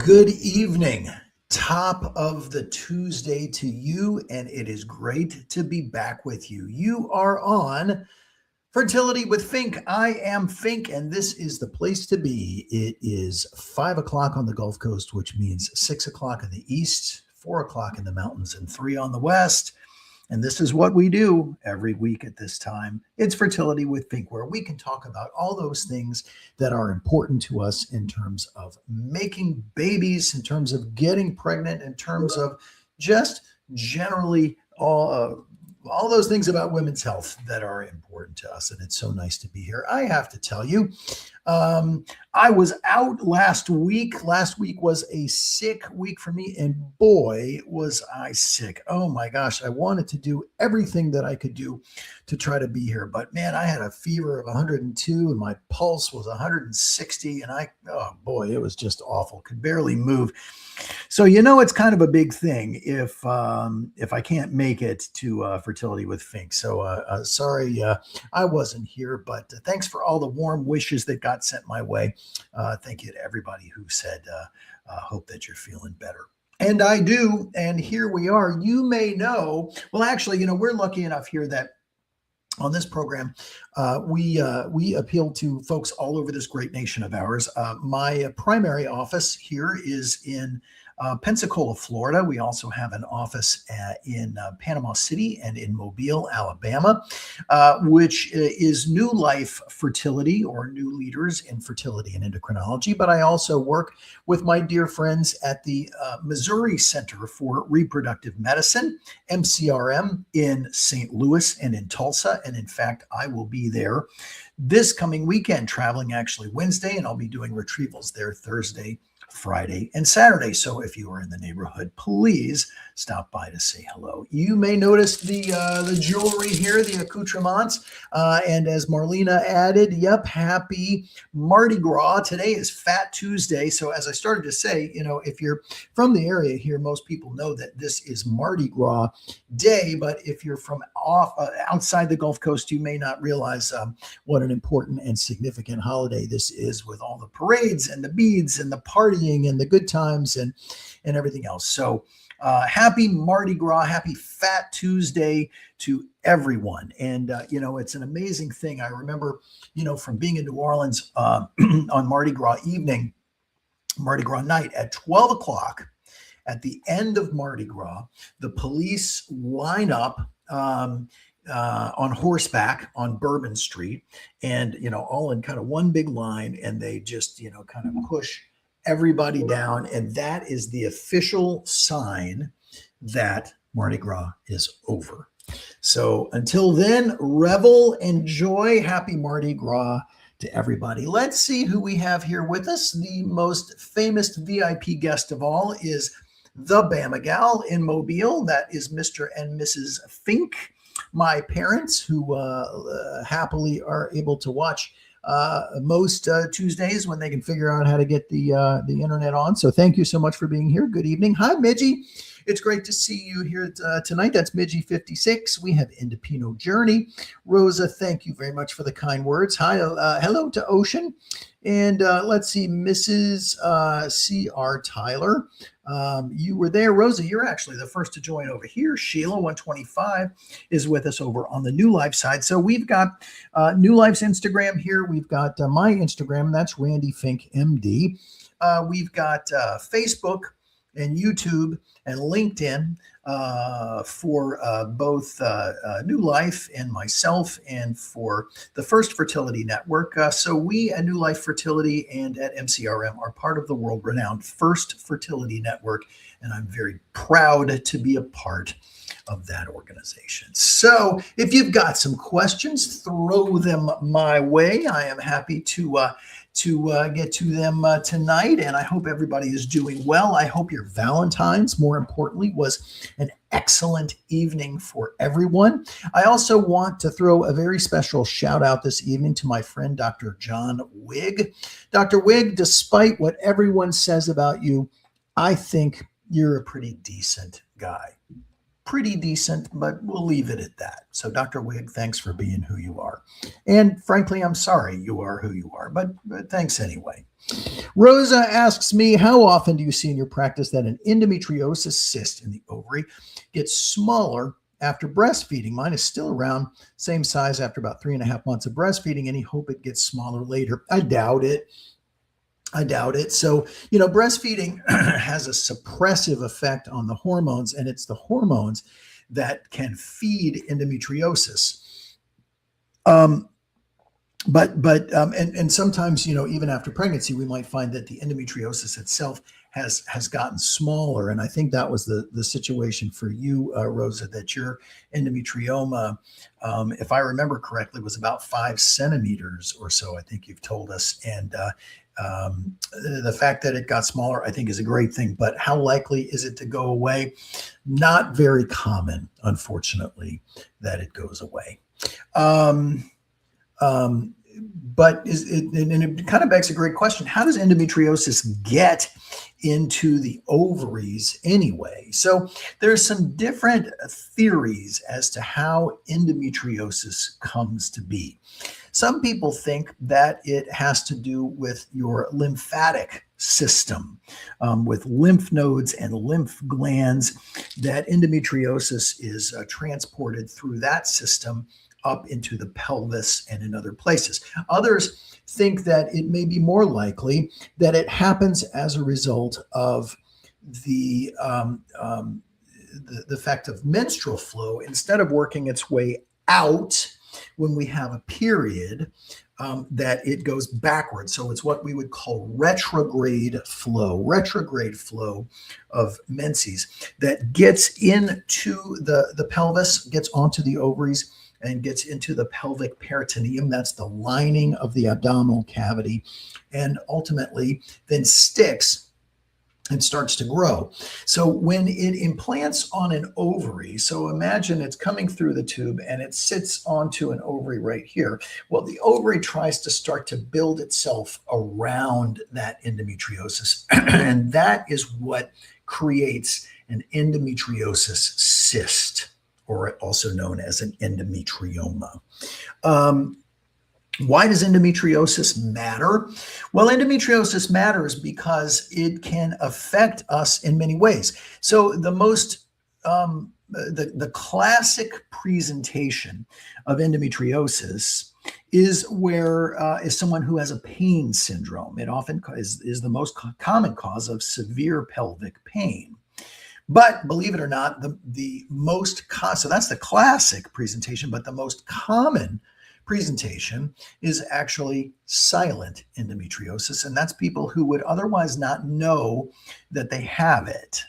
Good evening. Top of the Tuesday to you, and it is great to be back with you. You are on Fertility with Fink. I am Fink, and this is the place to be. It is 5 o'clock on the Gulf Coast, which means 6 o'clock in the east, 4 o'clock in the mountains, and three on the west. And this is what we do every week at this time. It's Fertility with Fink, where we can talk about all those things that are important to us in terms of making babies, in terms of getting pregnant, in terms of just generally all those things about women's health that are important to us. And it's so nice to be here. I have to tell you, I was out last week. Last week was a sick week for me, and boy, was I sick. Oh my gosh, I wanted to do everything that I could do to try to be here. But man, I had a fever of 102 and my pulse was 160, and oh boy, it was just awful. Could barely move. So it's kind of a big thing if I can't make it to Fertility with Fink. So sorry I wasn't here, but thanks for all the warm wishes that got sent my way. Thank you to everybody who said, hope that you're feeling better. And I do. And here we are. You may know, well, actually, we're lucky enough here that on this program, we appeal to folks all over this great nation of ours. My primary office here is in Pensacola, Florida. We also have an office in Panama City and in Mobile, Alabama, which is New Life Fertility, or New Leaders in Fertility and Endocrinology. But I also work with my dear friends at the Missouri Center for Reproductive Medicine, MCRM, in St. Louis and in Tulsa. And in fact, I will be there this coming weekend, traveling actually Wednesday, and I'll be doing retrievals there Thursday, Friday, and Saturday. So if you are in the neighborhood, please stop by to say hello. You may notice the jewelry here, the accoutrements, and as Marlena added, yep, happy Mardi Gras. Today is Fat Tuesday. So as I started to say, if you're from the area here, most people know that this is Mardi Gras Day. But if you're from outside the Gulf Coast, you may not realize what an important and significant holiday this is, with all the parades and the beads and the partying and the good times and everything else. So happy Mardi Gras, happy Fat Tuesday to everyone. And, it's an amazing thing. I remember, from being in New Orleans on Mardi Gras evening, Mardi Gras night at 12 o'clock, at the end of Mardi Gras, the police line up on horseback on Bourbon Street, and all in kind of one big line, and they just kind of push everybody down, and that is the official sign that Mardi Gras is over. So until then, revel, enjoy. Happy Mardi Gras to everybody. Let's see who we have here with us. The most famous VIP guest of all is the Bama Gal in Mobile. That is Mr. and Mrs. Fink, my parents, who happily are able to watch most Tuesdays when they can figure out how to get the internet on. So thank you so much for being here. Good evening. Hi, Midgie. It's great to see you here tonight. That's Midgie 56. We have Indepino Journey. Rosa, thank you very much for the kind words. Hi, hello to Ocean. And let's see, Mrs. C.R. Tyler. You were there. Rosa, you're actually the first to join over here. Sheila 125 is with us over on the New Life side. So we've got New Life's Instagram here. We've got my Instagram. That's Randy Fink MD. We've got Facebook and YouTube and LinkedIn for both New Life and myself, and for the First Fertility Network. So we at New Life Fertility and at MCRM are part of the world-renowned First Fertility Network, and I'm very proud to be a part of that organization. So if you've got some questions, throw them my way. I am happy to get to them tonight, and I hope everybody is doing well. I hope your Valentine's, more importantly, was an excellent evening for everyone. I also want to throw a very special shout out this evening to my friend, Dr. John Wigg. Dr. Wigg, despite what everyone says about you, I think you're a pretty decent guy. pretty decent, but we'll leave it at that. So, Dr. Wig, thanks for being who you are. And frankly, I'm sorry you are who you are, but thanks anyway. Rosa asks me, how often do you see in your practice that an endometriosis cyst in the ovary gets smaller after breastfeeding? Mine is still around same size after about 3.5 months of breastfeeding. Any hope it gets smaller later? I doubt it. So, breastfeeding has a suppressive effect on the hormones, and it's the hormones that can feed endometriosis. And sometimes, even after pregnancy, we might find that the endometriosis itself has gotten smaller. And I think that was the situation for you, Rosa, that your endometrioma, if I remember correctly, was about 5 centimeters or so, I think you've told us. And the fact that it got smaller, I think, is a great thing. But how likely is it to go away? Not very common, unfortunately, that it goes away. But it kind of begs a great question. How does endometriosis get into the ovaries anyway? So there's some different theories as to how endometriosis comes to be. Some people think that it has to do with your lymphatic system, with lymph nodes and lymph glands, that endometriosis is transported through that system up into the pelvis and in other places. Others think that it may be more likely that it happens as a result of the effect of menstrual flow. Instead of working its way out when we have a period, that it goes backwards. So it's what we would call retrograde flow of menses that gets into the pelvis, gets onto the ovaries, and gets into the pelvic peritoneum. That's the lining of the abdominal cavity, and ultimately then sticks and starts to grow. So when it implants on an ovary, so imagine it's coming through the tube and it sits onto an ovary right here. Well, the ovary tries to start to build itself around that endometriosis, and that is what creates an endometriosis cyst, or also known as an endometrioma. Why does endometriosis matter? Well, endometriosis matters because it can affect us in many ways. So the classic presentation of endometriosis is someone who has a pain syndrome. It often is the most common cause of severe pelvic pain. But believe it or not, so that's the classic presentation, but the most common presentation is actually silent endometriosis, and that's people who would otherwise not know that they have it.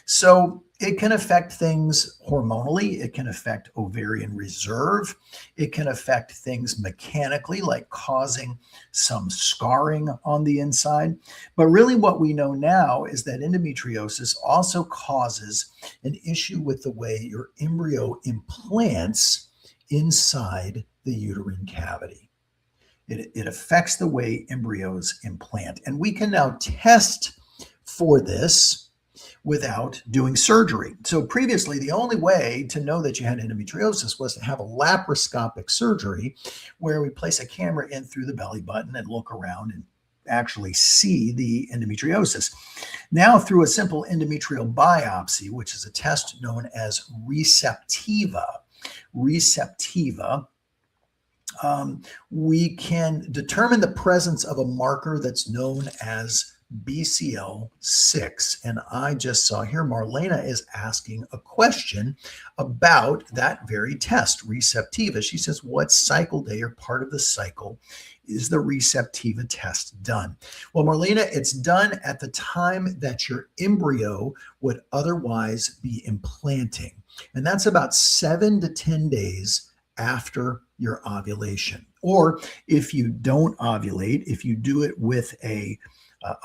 So it can affect things hormonally. It can affect ovarian reserve. It can affect things mechanically, like causing some scarring on the inside. But really what we know now is that endometriosis also causes an issue with the way your embryo implants inside the uterine cavity. It affects the way embryos implant. And we can now test for this without doing surgery. So previously, the only way to know that you had endometriosis was to have a laparoscopic surgery where we place a camera in through the belly button and look around and actually see the endometriosis. Now, through a simple endometrial biopsy, which is a test known as receptiva, we can determine the presence of a marker that's known as BCL6. And I just saw here Marlena is asking a question about that very test, receptiva. She says, what cycle day or part of the cycle is the receptiva test done? Well, Marlena, it's done at the time that your embryo would otherwise be implanting. And that's about 7 to 10 days after your ovulation. Or if you don't ovulate, if you do it with a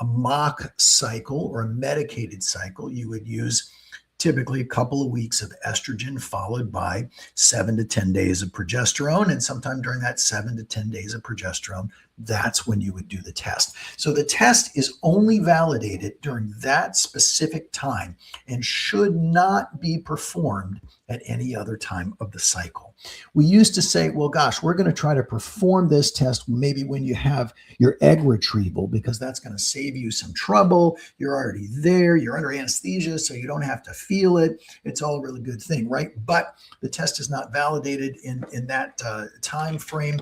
mock cycle or a medicated cycle, you would use typically a couple of weeks of estrogen followed by 7 to 10 days of progesterone. And sometime during that 7 to 10 days of progesterone, that's when you would do the test. So the test is only validated during that specific time and should not be performed at any other time of the cycle. We used to say, well, gosh, we're going to try to perform this test maybe when you have your egg retrieval, because that's going to save you some trouble. You're already there. You're under anesthesia, so you don't have to feel it. It's all a really good thing, right? But the test is not validated in that time frame.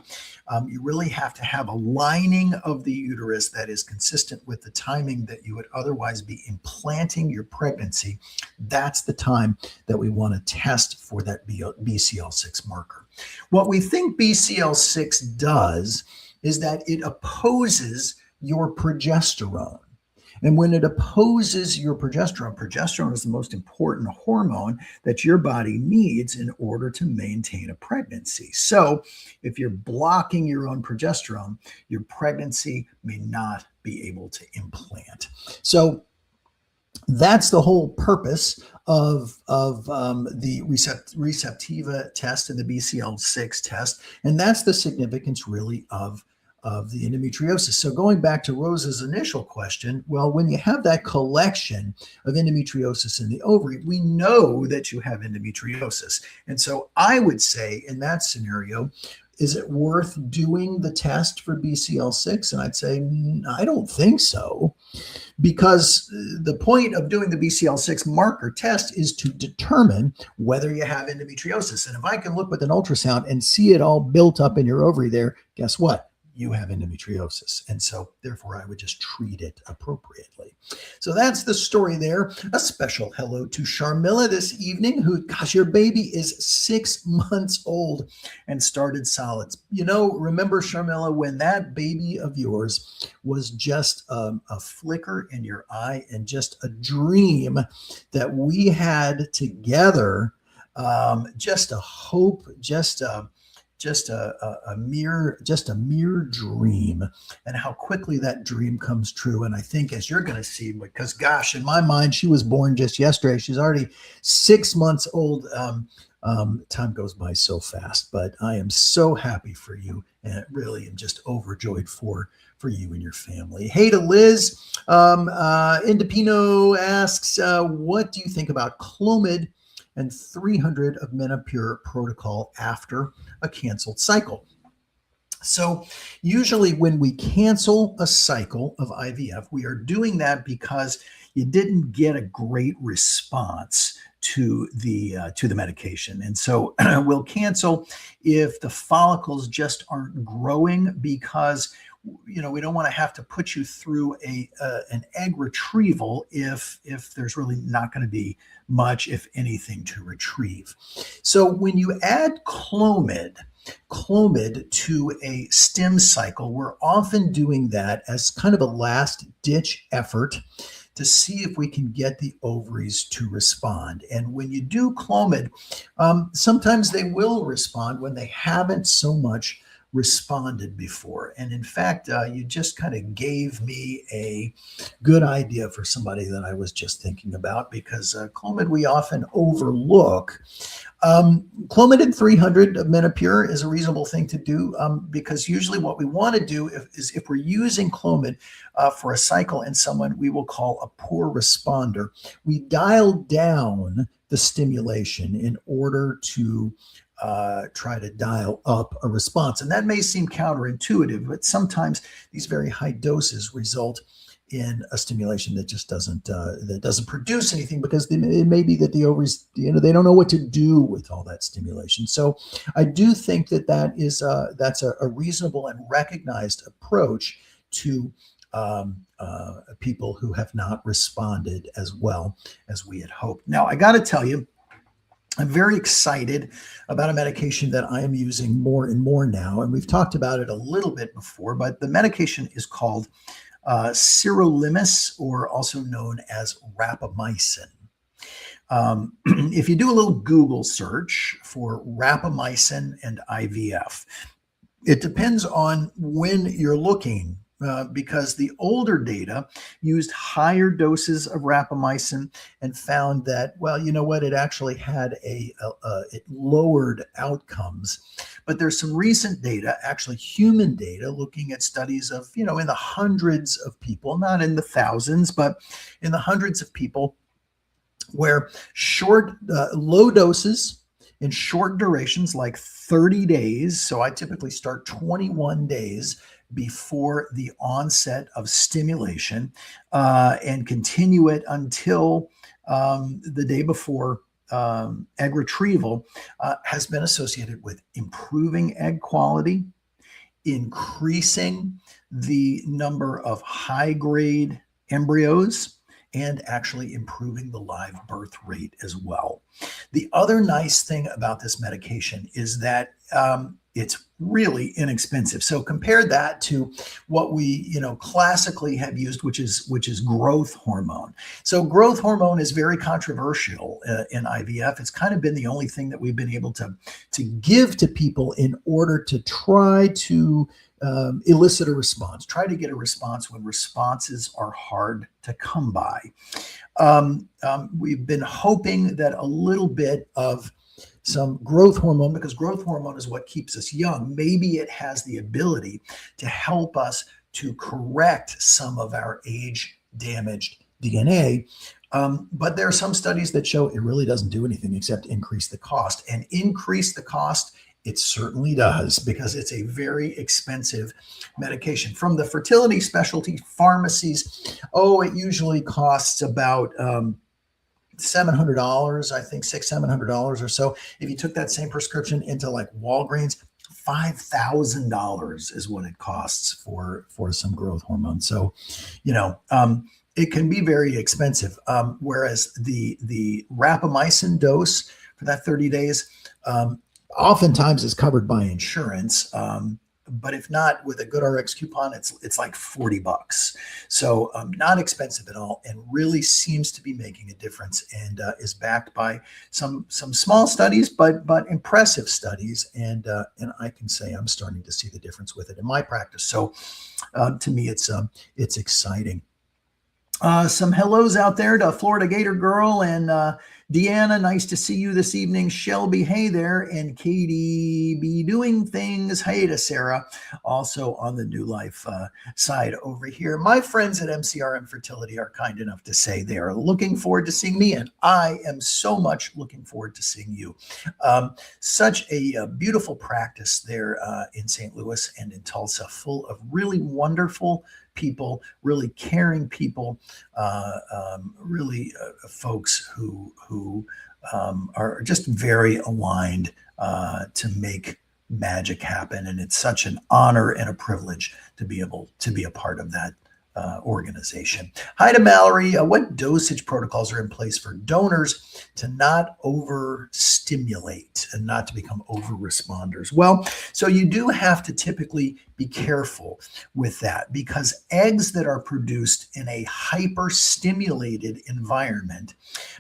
You really have to have a lining of the uterus that is consistent with the timing that you would otherwise be implanting your pregnancy. That's the time that we want to test for that BCL6 marker. What we think BCL6 does is that it opposes your progesterone. And when it opposes your progesterone is the most important hormone that your body needs in order to maintain a pregnancy. So if you're blocking your own progesterone, your pregnancy may not be able to implant. So that's the whole purpose of the Receptiva test and the BCL6 test. And that's the significance really of the endometriosis. So going back to Rosa's initial question, well, when you have that collection of endometriosis in the ovary, we know that you have endometriosis. And so I would say in that scenario, is it worth doing the test for BCL6? And I'd say, I don't think so, because the point of doing the BCL6 marker test is to determine whether you have endometriosis. And if I can look with an ultrasound and see it all built up in your ovary there, guess what? You have endometriosis. And so therefore I would just treat it appropriately. So that's the story there. A special hello to Sharmila this evening, who, gosh, your baby is 6 months old and started solids. You know, remember, Sharmila, when that baby of yours was just a flicker in your eye and just a dream that we had together, just a hope, just a mere dream, and how quickly that dream comes true. And I think, as you're going to see, because gosh, in my mind, she was born just yesterday. She's already 6 months old. Time goes by so fast, but I am so happy for you, and really am just overjoyed for you and your family. Hey to Liz. Indipino asks, what do you think about Clomid and 300 of Menopur protocol after a canceled cycle? So usually when we cancel a cycle of IVF, we are doing that because you didn't get a great response to the medication. And so we'll cancel if the follicles just aren't growing, because we don't want to have to put you through an egg retrieval if there's really not going to be much, if anything, to retrieve. So when you add Clomid to a stim cycle, we're often doing that as kind of a last ditch effort to see if we can get the ovaries to respond. And when you do Clomid, sometimes they will respond when they haven't so much responded before. And in fact, you just kind of gave me a good idea for somebody that I was just thinking about, because Clomid we often overlook. Clomid and 300 of Menopur is a reasonable thing to do, because usually what we want to do is if we're using Clomid for a cycle in someone we will call a poor responder, we dial down the stimulation in order to try to dial up a response. And that may seem counterintuitive, but sometimes these very high doses result in a stimulation that just doesn't produce anything, because it may be that the ovaries, they don't know what to do with all that stimulation. So I do think that's a reasonable and recognized approach to people who have not responded as well as we had hoped. Now, I got to tell you, I'm very excited about a medication that I am using more and more now, and we've talked about it a little bit before, but the medication is called sirolimus, or also known as rapamycin. If you do a little Google search for rapamycin and IVF, it depends on when you're looking because the older data used higher doses of rapamycin and found that, well, you know what, it actually had it lowered outcomes. But there's some recent data, actually human data, looking at studies of, in the hundreds of people, not in the thousands, but in the hundreds of people, where low doses in short durations, like 30 days. So I typically start 21 days before the onset of stimulation and continue it until the day before egg retrieval, has been associated with improving egg quality, increasing the number of high grade embryos, and actually improving the live birth rate as well. The other nice thing about this medication is that it's really inexpensive. So compare that to what we, classically have used, which is growth hormone. So growth hormone is very controversial in IVF. It's kind of been the only thing that we've been able to give to people in order to try to elicit a response, try to get a response when responses are hard to come by. We've been hoping that a little bit of some growth hormone, because growth hormone is what keeps us young, maybe it has the ability to help us to correct some of our age-damaged DNA. But there are some studies that show it really doesn't do anything except increase the cost. And increase the cost, it certainly does, because it's a very expensive medication. From the fertility specialty pharmacies, it usually costs about $700, I think $700 or so. If you took that same prescription into like Walgreens, $5,000 is what it costs for some growth hormone. So, it can be very expensive. Whereas the rapamycin dose for that 30 days, oftentimes is covered by insurance. But if not, with a GoodRx coupon, it's like $40. So not expensive at all, and really seems to be making a difference, and is backed by some small studies, but impressive studies. And I can say I'm starting to see the difference with it in my practice. So to me, it's exciting. Some hellos out there to Florida Gator Girl and Deanna, nice to see you this evening. Shelby, hey there. And Katie be doing things. Hey to Sarah, also on the New Life side over here. My friends at MCRM Fertility are kind enough to say they are looking forward to seeing me, and I am so much looking forward to seeing you. Such a beautiful practice there in St. Louis and in Tulsa, full of really wonderful people, really caring people, really folks who are just very aligned to make magic happen. And it's such an honor and a privilege to be able to be a part of that organization. Hi to Mallory. What dosage protocols are in place for donors to not overstimulate and not to become over responders? Well, so you do have to typically be careful with that, because eggs that are produced in a hyper-stimulated environment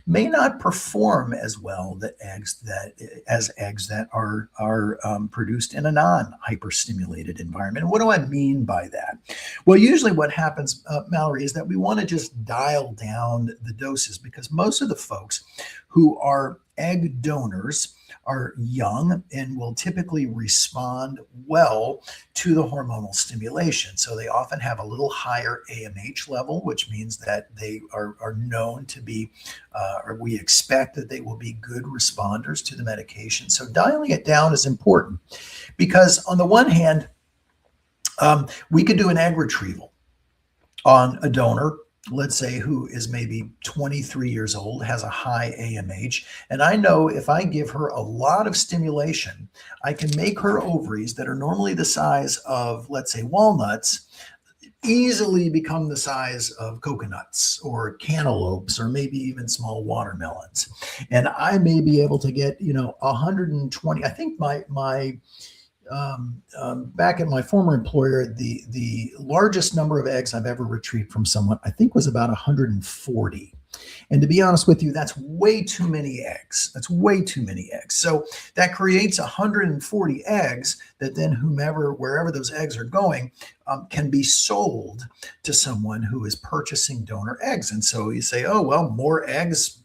may not perform as well as eggs that are produced in a non-hyper-stimulated environment. What do I mean by that? Well, usually what happens, Mallory, is that we want to just dial down the doses, because most of the folks who are egg donors are young and will typically respond well to the hormonal stimulation. So they often have a little higher AMH level, which means that they are known to be, or we expect that they will be good responders to the medication. So dialing it down is important, because on the one hand, we could do an egg retrieval on a donor, let's say, who is maybe 23 years old, has a high AMH. And I know if I give her a lot of stimulation, I can make her ovaries that are normally the size of, let's say, walnuts, easily become the size of coconuts or cantaloupes, or maybe even small watermelons. And I may be able to get, 120. I think my back at my former employer, the largest number of eggs I've ever retrieved from someone, I think, was about 140. And to be honest with you, that's way too many eggs. That's way too many eggs. So that creates 140 eggs that then wherever those eggs are going, can be sold to someone who is purchasing donor eggs. And so you say, oh, well, more eggs,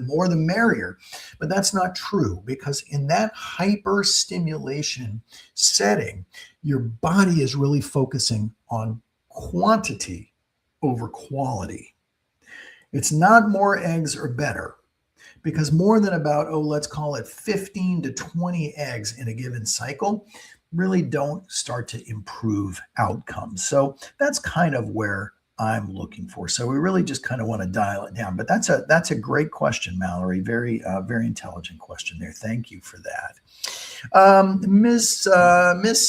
more the merrier. But that's not true, because in that hyperstimulation setting, your body is really focusing on quantity over quality. It's not more eggs are better, because more than about, let's call it 15 to 20 eggs in a given cycle really don't start to improve outcomes. So that's kind of where I'm looking for. So we really just kind of want to dial it down. But that's a great question, Mallory. Very intelligent question there. Thank you for that. Miss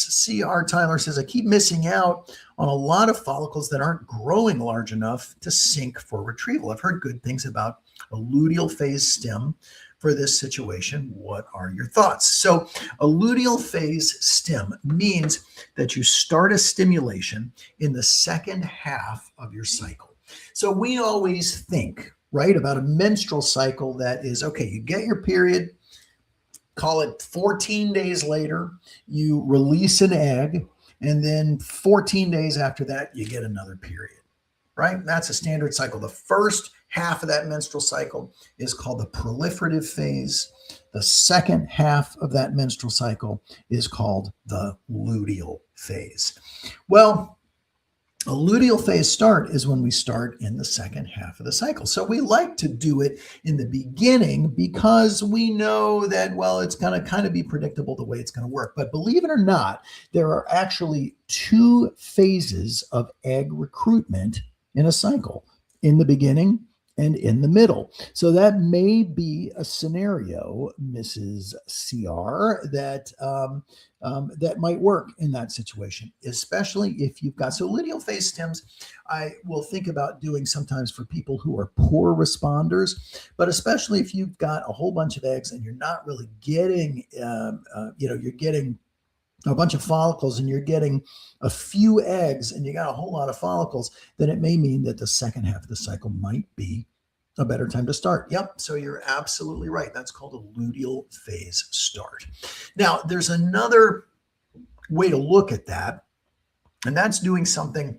C.R. Tyler says, I keep missing out on a lot of follicles that aren't growing large enough to sink for retrieval. I've heard good things about a luteal phase stem for this situation. What are your thoughts? So a luteal phase stem means that you start a stimulation in the second half of your cycle. So we always think, right, about a menstrual cycle that is, okay, you get your period, call it 14 days later, you release an egg, and then 14 days after that, you get another period, right? That's a standard cycle. The first half of that menstrual cycle is called the proliferative phase. The second half of that menstrual cycle is called the luteal phase. Well, a luteal phase start is when we start in the second half of the cycle. So we like to do it in the beginning because we know that, well, it's going to kind of be predictable the way it's going to work. But believe it or not, there are actually two phases of egg recruitment in a cycle, in the beginning and in the middle. So that may be a scenario, Mrs. CR, that might work in that situation, especially if you've got, so luteal phase stems, I will think about doing sometimes for people who are poor responders, but especially if you've got a whole bunch of eggs and you're not really getting, you're getting a bunch of follicles and you're getting a few eggs and you got a whole lot of follicles, then it may mean that the second half of the cycle might be a better time to start. Yep. So you're absolutely right. That's called a luteal phase start. Now, there's another way to look at that, and that's doing something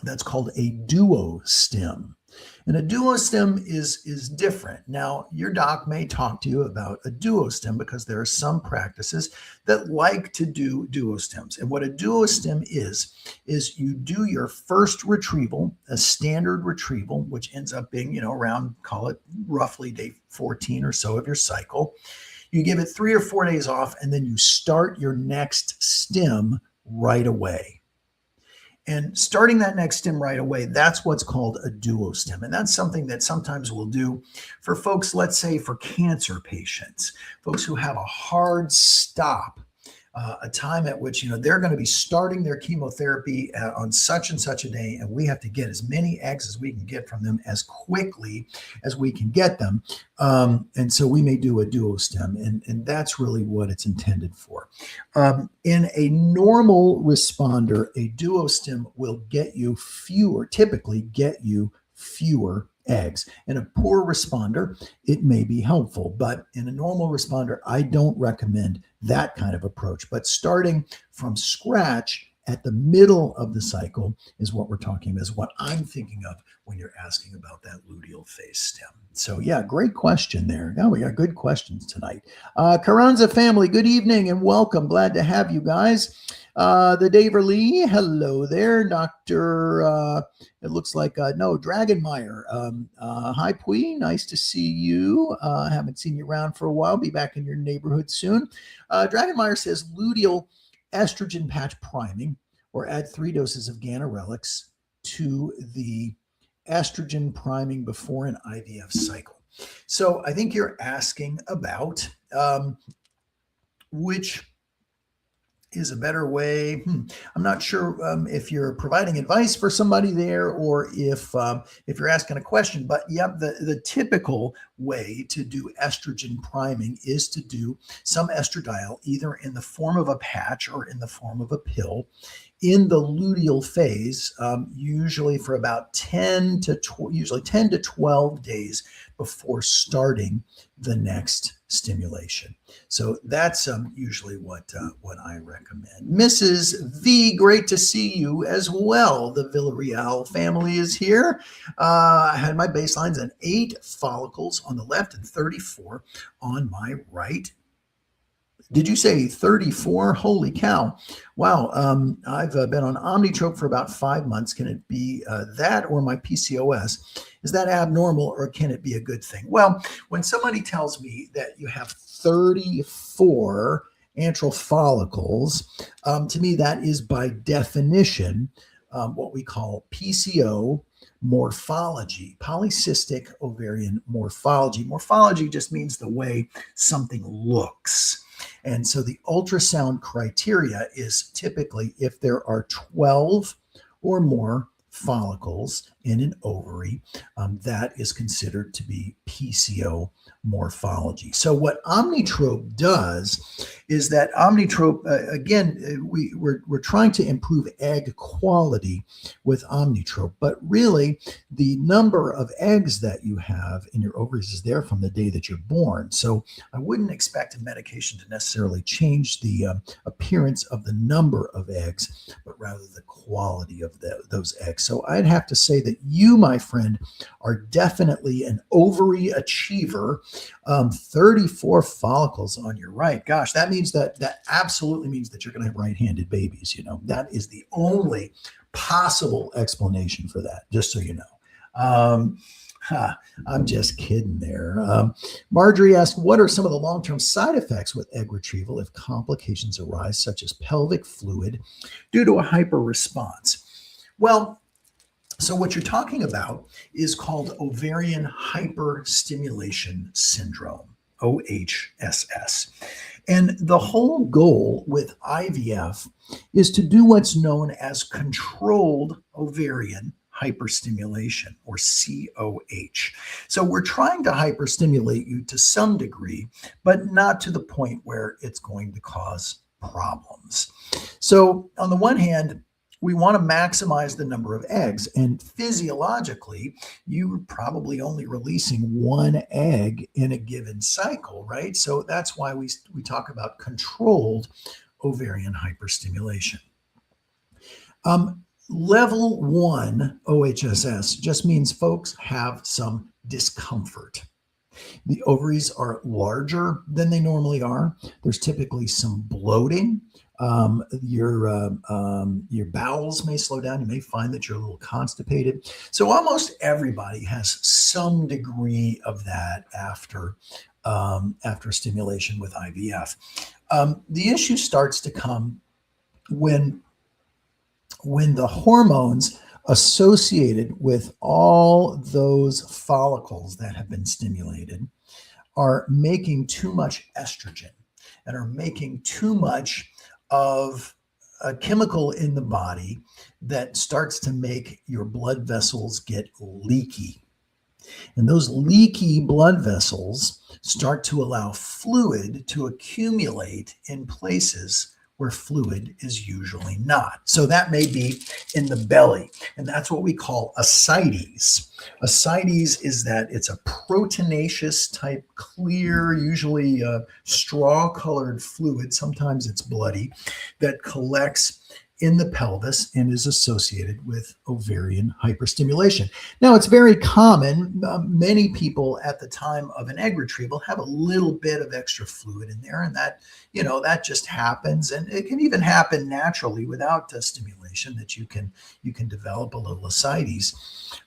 that's called a duostem. And a duostem is different. Now, your doc may talk to you about a duostem because there are some practices that like to do duostems. And what a duostem is you do your first retrieval, a standard retrieval, which ends up being, around, call it roughly day 14 or so of your cycle. You give it 3 or 4 days off, and then you start your next stem right away. And starting that next stem right away, that's what's called a duostem. And that's something that sometimes we'll do for folks, let's say for cancer patients, folks who have a hard stop, a time at which, they're going to be starting their chemotherapy on such and such a day, and we have to get as many eggs as we can get from them as quickly as we can get them. And so we may do a duostem, and that's really what it's intended for. In a normal responder, a duostem will typically get you fewer eggs. In a poor responder, it may be helpful, but in a normal responder, I don't recommend that kind of approach. But starting from scratch at the middle of the cycle is what we're talking about, is what I'm thinking of when you're asking about that luteal phase stem. So yeah, great question there. Now we got good questions tonight. Carranza family, good evening and welcome. Glad to have you guys. The Daver Lee, hello there. Dr. It looks like, no, Dragonmeyer. Hi, Pui, nice to see you. Haven't seen you around for a while. Be back in your neighborhood soon. Dragonmeyer says luteal estrogen patch priming, or add 3 doses of ganirelix to the estrogen priming before an IVF cycle. So I think you're asking about which is a better way. I'm not sure if you're providing advice for somebody there or if you're asking a question, but yep, the typical way to do estrogen priming is to do some estradiol either in the form of a patch or in the form of a pill. in the luteal phase, usually for about 10 to 12 days before starting the next stimulation. So that's usually what I recommend. Mrs. V, great to see you as well. The Villarreal family is here. I had my baselines at 8 follicles on the left and 34 on my right. Did you say 34? Holy cow. Wow. I've been on Omnitrope for about 5 months. Can it be that or my PCOS? Is that abnormal or can it be a good thing? Well, when somebody tells me that you have 34 antral follicles, to me, that is by definition what we call PCO morphology, polycystic ovarian morphology. Morphology just means the way something looks. And so the ultrasound criteria is typically if there are 12 or more follicles in an ovary, that is considered to be PCO morphology. So what Omnitrope does is that Omnitrope, we're trying to improve egg quality with Omnitrope, but really the number of eggs that you have in your ovaries is there from the day that you're born. So I wouldn't expect a medication to necessarily change the appearance of the number of eggs, but rather the quality of those eggs. So I'd have to say that you, my friend, are definitely an ovary achiever. 34 follicles on your right. Gosh, that means that absolutely means that you're going to have right-handed babies. That is the only possible explanation for that, just so you know. I'm just kidding there. Marjorie asked, what are some of the long-term side effects with egg retrieval if complications arise, such as pelvic fluid due to a hyperresponse? Well, so what you're talking about is called ovarian hyperstimulation syndrome, OHSS. And the whole goal with IVF is to do what's known as controlled ovarian hyperstimulation, or COH. So we're trying to hyperstimulate you to some degree, but not to the point where it's going to cause problems. So on the one hand, we want to maximize the number of eggs. And physiologically, you're probably only releasing one egg in a given cycle, right? So that's why we talk about controlled ovarian hyperstimulation. Level 1 OHSS just means folks have some discomfort. The ovaries are larger than they normally are. There's typically some bloating. Your bowels may slow down. You may find that you're a little constipated. So almost everybody has some degree of that after stimulation with IVF. The issue starts to come when the hormones associated with all those follicles that have been stimulated are making too much estrogen and are making too much of a chemical in the body that starts to make your blood vessels get leaky. And those leaky blood vessels start to allow fluid to accumulate in places where fluid is usually not. So that may be in the belly, and that's what we call ascites. Ascites is that it's a proteinaceous type, clear, usually straw-colored fluid, sometimes it's bloody, that collects in the pelvis and is associated with ovarian hyperstimulation. Now, it's very common. Many people at the time of an egg retrieval have a little bit of extra fluid in there, and that just happens. And it can even happen naturally without stimulation, that you can develop a little ascites.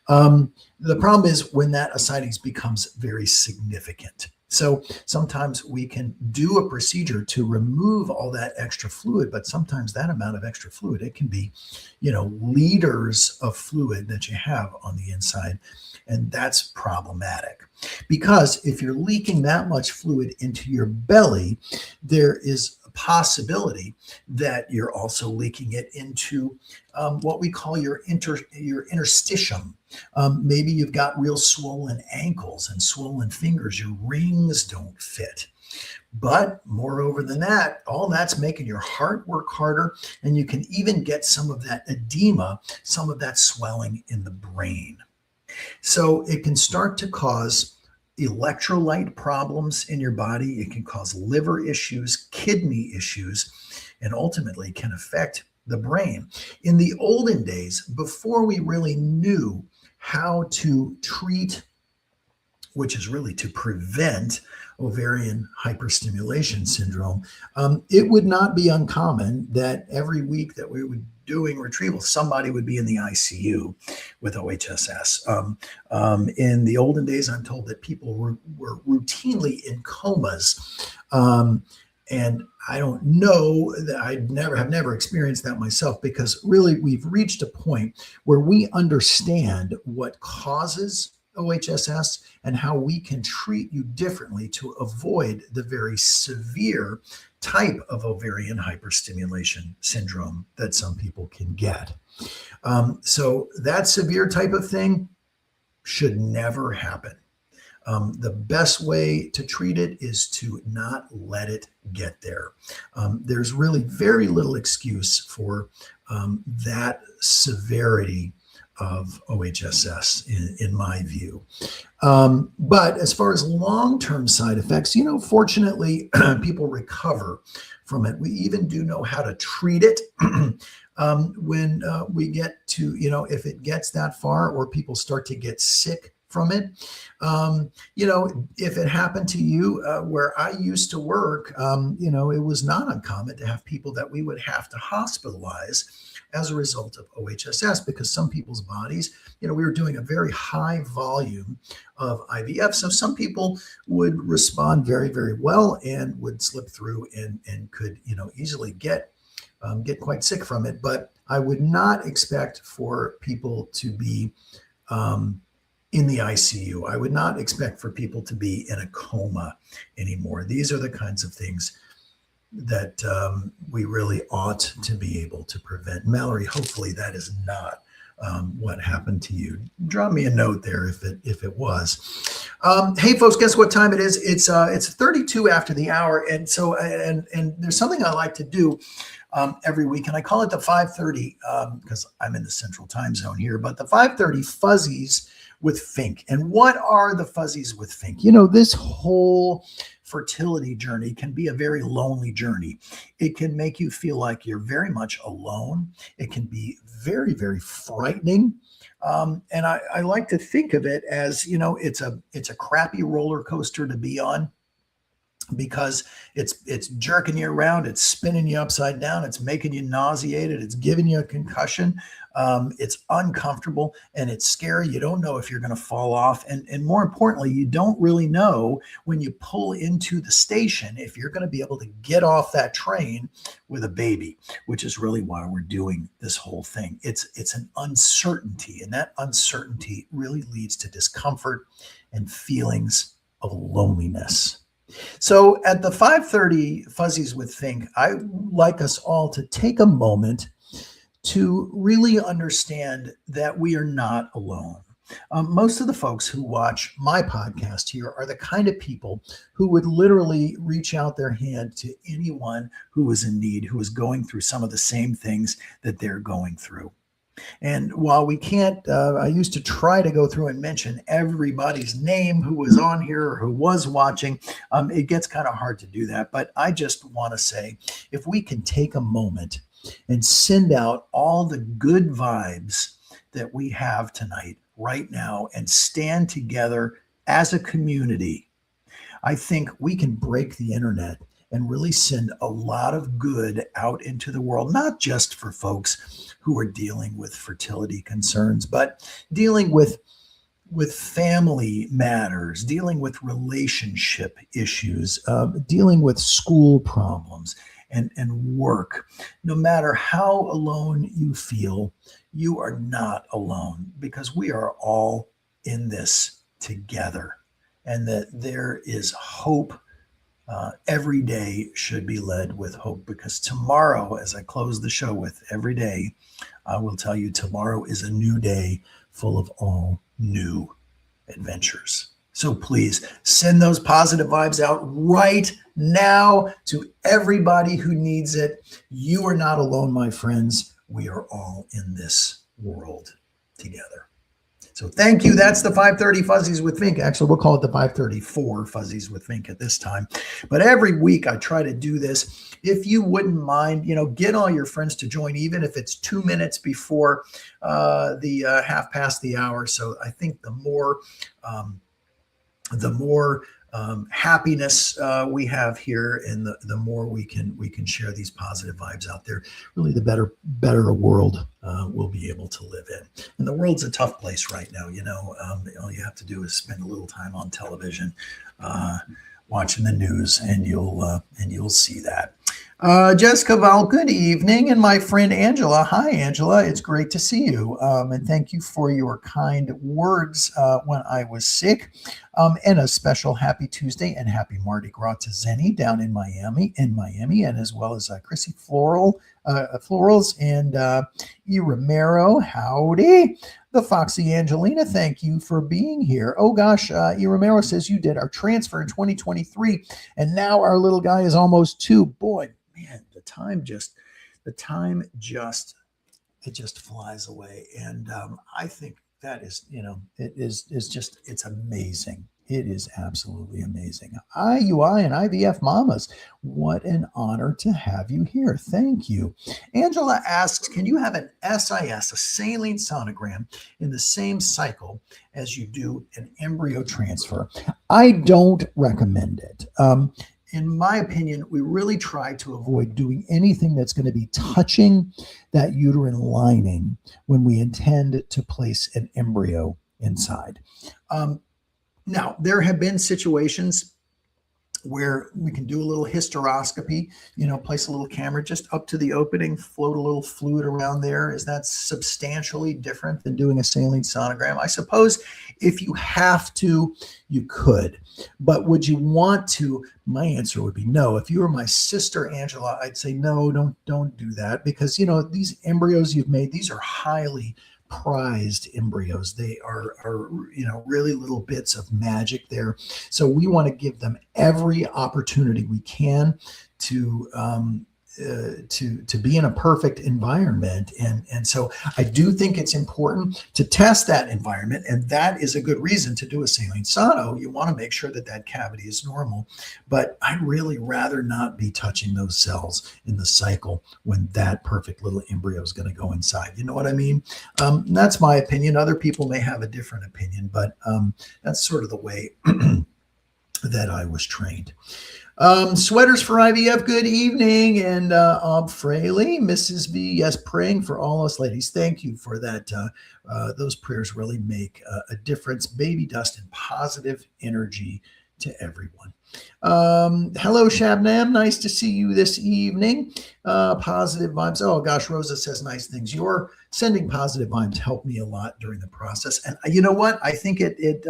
The problem is when that ascites becomes very significant. So sometimes we can do a procedure to remove all that extra fluid, but sometimes that amount of extra fluid, it can be, liters of fluid that you have on the inside. And that's problematic because if you're leaking that much fluid into your belly, there is possibility that you're also leaking it into what we call your interstitium. Maybe you've got real swollen ankles and swollen fingers. Your rings don't fit. But moreover than that, all that's making your heart work harder, and you can even get some of that edema, some of that swelling in the brain. So it can start to cause electrolyte problems in your body. It can cause liver issues, kidney issues, and ultimately can affect the brain. In the olden days, before we really knew how to treat, which is really to prevent ovarian hyperstimulation syndrome, it would not be uncommon that every week that we would doing retrieval, somebody would be in the ICU with OHSS. In the olden days, I'm told that people were routinely in comas. And I don't know that have never experienced that myself, because really we've reached a point where we understand what causes OHSS and how we can treat you differently to avoid the very severe type of ovarian hyperstimulation syndrome that some people can get. So that severe type of thing should never happen. The best way to treat it is to not let it get there. There's really very little excuse for that severity of OHSS in my view. But as far as long-term side effects, fortunately, people recover from it. We even do know how to treat it when we get to, if it gets that far or people start to get sick from it. If it happened to you where I used to work, it was not uncommon to have people that we would have to hospitalize as a result of OHSS, because some people's bodies, we were doing a very high volume of IVF. So some people would respond very, very well and would slip through and could, easily get quite sick from it. But I would not expect for people to be in the ICU. I would not expect for people to be in a coma anymore. These are the kinds of things that we really ought to be able to prevent. Mallory, hopefully that is not what happened to you. Drop me a note there if it was. Hey folks, guess what time it is? It's 32 after the hour, and so and there's something I like to do every week, and I call it the 5:30 because I'm in the Central Time Zone here. But the 5:30 fuzzies with Fink. And what are the fuzzies with Fink? This whole fertility journey can be a very lonely journey. It can make you feel like you're very much alone. It can be very, very frightening. And I like to think of it as, it's a crappy roller coaster to be on, because it's jerking you around, it's spinning you upside down, it's making you nauseated, it's giving you a concussion, it's uncomfortable, and it's scary. You don't know if you're going to fall off, and more importantly, you don't really know when you pull into the station if you're going to be able to get off that train with a baby, which is really why we're doing this whole thing. It's an uncertainty, and that uncertainty really leads to discomfort and feelings of loneliness. So at the 5:30 Fuzzies with Fink, I like us all to take a moment to really understand that we are not alone. Most of the folks who watch my podcast here are the kind of people who would literally reach out their hand to anyone who is in need, who is going through some of the same things that they're going through. And while we can't, I used to try to go through and mention everybody's name who was on here or who was watching. It gets kind of hard to do that. But I just want to say, if we can take a moment and send out all the good vibes that we have tonight, right now, and stand together as a community, I think we can break the internet and really send a lot of good out into the world, not just for folks who are dealing with fertility concerns, but dealing with family matters, dealing with relationship issues, dealing with school problems and work. No matter how alone you feel, you are not alone, because we are all in this together, and that there is hope Every day should be led with hope, because tomorrow, as I close the show with every day, I will tell you tomorrow is a new day full of all new adventures. So please send those positive vibes out right now to everybody who needs it. You are not alone, my friends. We are all in this world together. So thank you. That's the 5:30 Fuzzies with Fink. Actually, we'll call it the 5:34 Fuzzies with Fink at this time. But every week I try to do this. If you wouldn't mind, get all your friends to join, even if it's 2 minutes before the half past the hour. So I think the more happiness we have here, and the more we can share these positive vibes out there, really the better a world we'll be able to live in. And the world's a tough place right now. All you have to do is spend a little time on television, watching the news, and you'll see that. Jessica Val, good evening. And my friend Angela. Hi, Angela. It's great to see you. And thank you for your kind words when I was sick. And a special happy Tuesday and happy Mardi Gras to Zenny down in Miami, and as well as Chrissy Florals and E. Romero. Howdy. The Foxy Angelina, thank you for being here. Oh gosh, E. Romero says you did our transfer in 2023, and now our little guy is almost 2. Boy, man, the time just flies away, and I think that is, it's amazing. It is absolutely amazing. IUI and IVF mamas, what an honor to have you here. Thank you. Angela asks, can you have an SIS, a saline sonogram, in the same cycle as you do an embryo transfer? I don't recommend it. In my opinion, we really try to avoid doing anything that's going to be touching that uterine lining when we intend to place an embryo inside. Now, there have been situations where we can do a little hysteroscopy, place a little camera just up to the opening, float a little fluid around there. Is that substantially different than doing a saline sonogram? I suppose if you have to, you could. But would you want to? My answer would be no. If you were my sister, Angela, I'd say no, don't do that, because, these embryos you've made, these are highly prized embryos. They are really little bits of magic there. So we want to give them every opportunity we can to be in a perfect environment. And so I do think it's important to test that environment. And that is a good reason to do a saline sono. You want to make sure that that cavity is normal. But I'd really rather not be touching those cells in the cycle when that perfect little embryo is going to go inside. You know what I mean? That's my opinion. Other people may have a different opinion, but that's sort of the way that I was trained. Sweaters for IVF, good evening. And Fraley, Mrs. V, yes, praying for all us ladies. Thank you for that. Those prayers really make a difference. Baby dust and positive energy to everyone. Hello, Shabnam. Nice to see you this evening. Positive vibes. Oh gosh, Rosa says nice things. Your sending positive vibes helped me a lot during the process. And you know what? I think it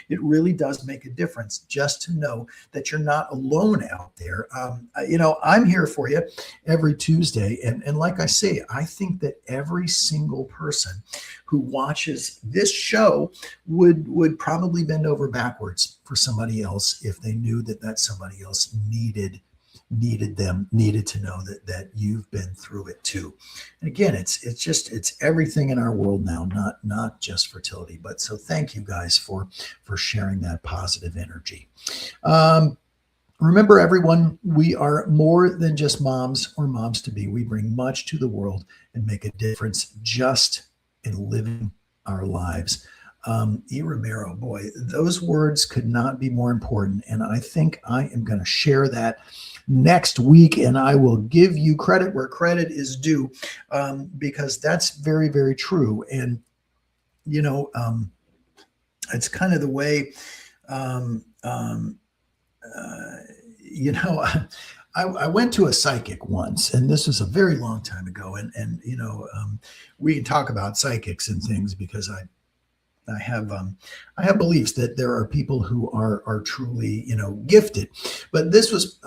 really does make a difference just to know that you're not alone out there. I'm here for you every Tuesday. And like I say, I think that every single person who watches this show would probably bend over backwards for somebody else if they knew that somebody else needed to know that you've been through it too. And again, it's everything in our world now, not just fertility. But so thank you guys for sharing that positive energy. Remember, everyone, we are more than just moms or moms to be. We bring much to the world and make a difference just in living our lives. E. Romero, boy, those words could not be more important. And I think I am going to share that next week, and I will give you credit where credit is due, because that's very, very true. And, it's kind of the way, I went to a psychic once, and this was a very long time ago. And we can talk about psychics and things because I have beliefs that there are people who are truly, gifted. But this was,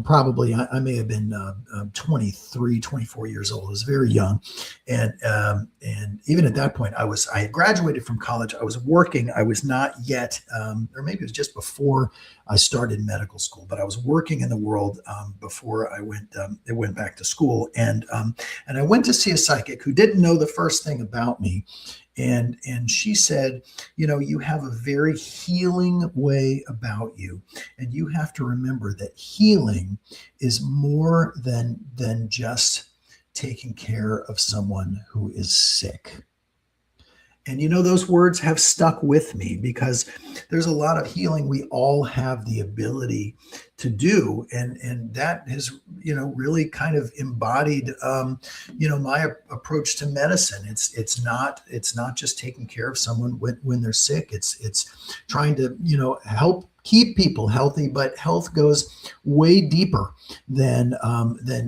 probably I may have been 23, 24 years old. I was very young, and even at that point, I had graduated from college. I was working. I was not yet, or maybe it was just before I started medical school, but I was working in the world before I went back to school, and I went to see a psychic who didn't know the first thing about me. And she said, you have a very healing way about you, and you have to remember that healing is more than just taking care of someone who is sick. And those words have stuck with me because there's a lot of healing we all have the ability to do, and that has really kind of embodied my approach to medicine. It's not just taking care of someone when they're sick. It's trying to help keep people healthy, but health goes way deeper than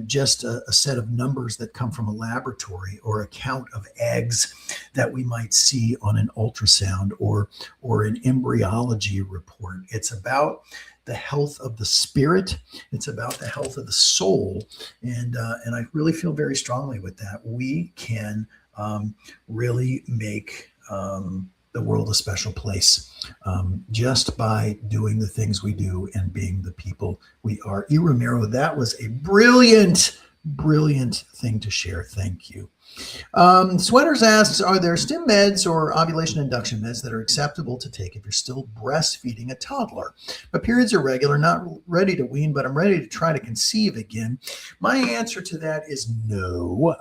just a set of numbers that come from a laboratory or a count of eggs that we might see on an ultrasound or an embryology report. It's about the health of the spirit. It's about the health of the soul, and I really feel very strongly with that. We can really make the world a special place just by doing the things we do and being the people we are. E. Romero, that was a brilliant thing to share. Thank you. Sweaters asks, are there stim meds or ovulation induction meds that are acceptable to take if you're still breastfeeding a toddler? My periods are regular, not ready to wean, but I'm ready to try to conceive again. My answer to that is no.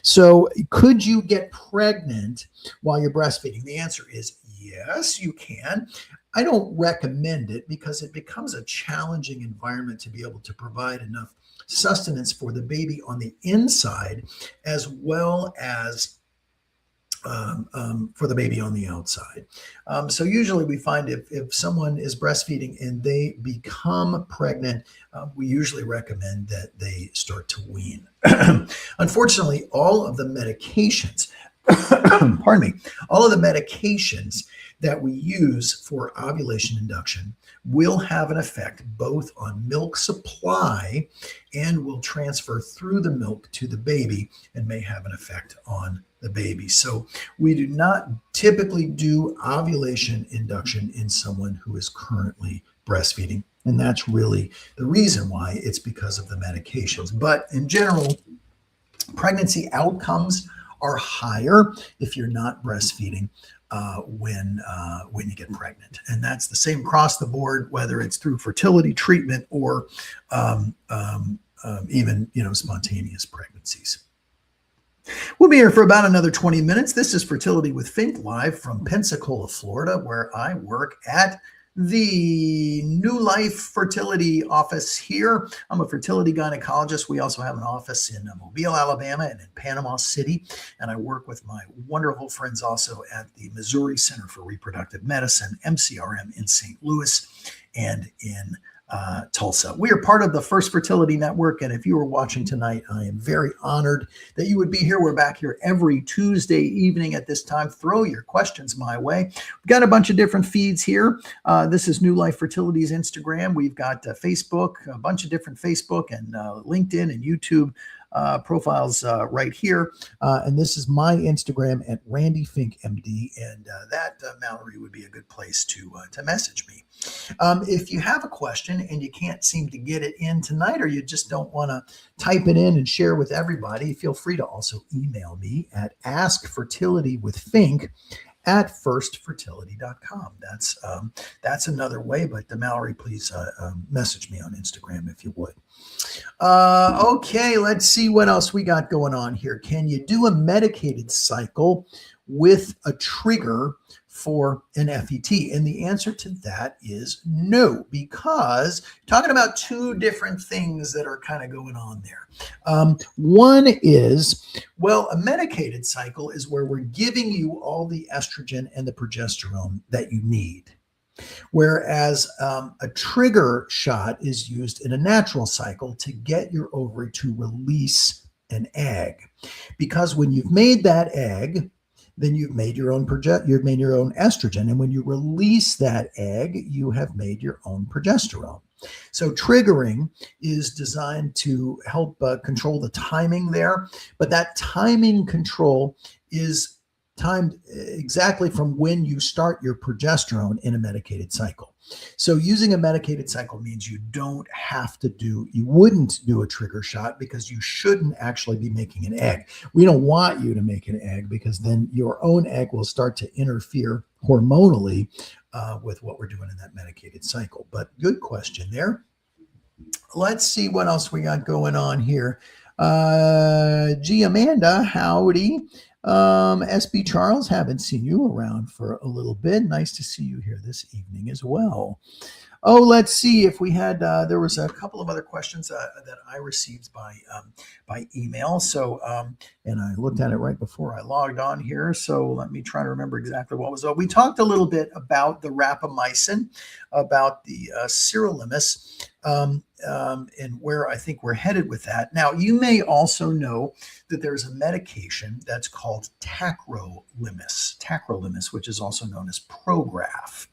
So could you get pregnant while you're breastfeeding? The answer is yes, you can. I don't recommend it because it becomes a challenging environment to be able to provide enough sustenance for the baby on the inside, as well as for the baby on the outside. So usually we find if someone is breastfeeding and they become pregnant, we usually recommend that they start to wean. Unfortunately, all of the medications, pardon me, all of the medications that we use for ovulation induction will have an effect both on milk supply and will transfer through the milk to the baby and may have an effect on the baby. So we do not typically do ovulation induction in someone who is currently breastfeeding. And that's really the reason why. It's because of the medications. But in general, pregnancy outcomes are higher if you're not breastfeeding when you get pregnant, and that's the same across the board, whether it's through fertility treatment or even spontaneous pregnancies. We'll be here for about another 20 minutes. This is Fertility with Fink, live from Pensacola, Florida, where I work at the New Life Fertility office here. I'm a fertility gynecologist. We also have an office in Mobile, Alabama, and in Panama City. And I work with my wonderful friends also at the Missouri Center for Reproductive Medicine, MCRM, in St. Louis and in Tulsa. We are part of the First Fertility Network, and if you are watching tonight, I am very honored that you would be here. We're back here every Tuesday evening at this time. Throw your questions my way. We've got a bunch of different feeds here. This is New Life Fertility's Instagram. We've got Facebook, a bunch of different Facebook and LinkedIn and YouTube profiles right here. And this is my Instagram at Randy Fink MD, and that Mallory would be a good place to message me. If you have a question and you can't seem to get it in tonight, or you just don't want to type it in and share with everybody, feel free to also email me at askfertilitywithfink@firstfertility.com. That's another way, but Mallory, please message me on Instagram if you would. Okay, let's see what else we got going on here. Can you do a medicated cycle with a trigger for an FET? And the answer to that is no, because talking about two different things that are kind of going on there. One is, well, a medicated cycle is where we're giving you all the estrogen and the progesterone that you need. Whereas a trigger shot is used in a natural cycle to get your ovary to release an egg. Because when you've made that egg, then you've made your own you've made your own estrogen. And when you release that egg, you have made your own progesterone. So triggering is designed to help control the timing there, but that timing control is timed exactly from when you start your progesterone in a medicated cycle. So using a medicated cycle means you wouldn't do a trigger shot because you shouldn't actually be making an egg. We don't want you to make an egg because then your own egg will start to interfere hormonally with what we're doing in that medicated cycle. But good question there. Let's see what else we got going on here. G. Amanda, howdy. SB Charles, haven't seen you around for a little bit. Nice to see you here this evening as well. Oh, let's see if we had, there was a couple of other questions that I received by email. So, and I looked at it right before I logged on here. So let me try to remember exactly what was. We talked a little bit about the rapamycin, about the sirolimus, and where I think we're headed with that. Now, you may also know that there's a medication that's called tacrolimus, which is also known as Prograf.